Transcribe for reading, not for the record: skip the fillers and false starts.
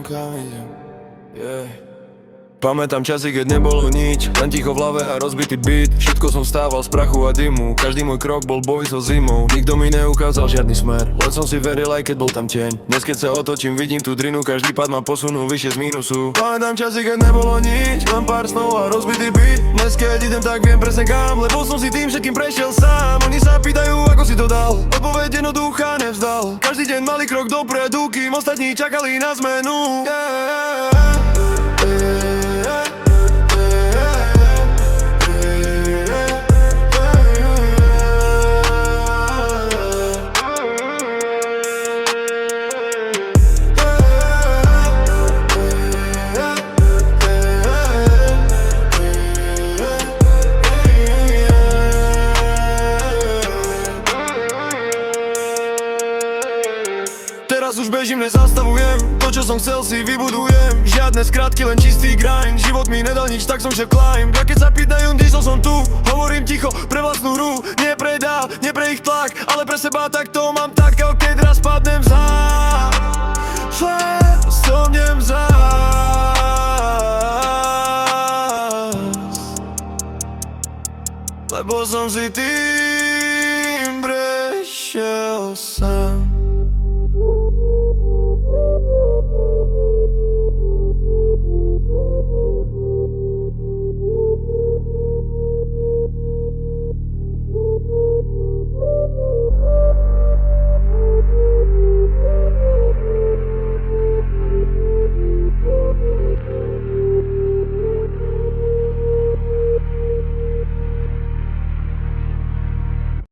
kam idem, Pamätám časy, keď nebolo nič, len ticho v hlave a rozbitý beat. Všetko som stával z prachu a dymu, každý môj krok bol boj so zimou. Nikto mi neukázal žiadny smer, len som si veril, aj keď bol tam tieň. Dnes keď sa otočím, vidím tú drinu, každý pad ma posunul vyššie z mínusu. Pamätám časy, keď nebolo nič, len pár snov a rozbitý beat. Dnes keď idem, tak viem presne kam, lebo som si tým všetkým prešiel sám. Oni sa pýtajú, ako si to dal, odpoveď jednoduchá nevzdal. Každý deň malý krok dopredu, kým ostatní čakali na zmenu. Teraz už bežím, nezastavujem, to čo som chcel si vybudujem. Žiadne skratky, len čistý grind, život mi nedal nič, tak som šiel climb. Ja keď sa pýtajú, diesel som tu, hovorím ticho pre vlastnú hru. Nie pre dál, nie pre ich tlak, ale pre seba tak to mám tak. A keď raz padnem stopnem lebo som si tým prešiel sám.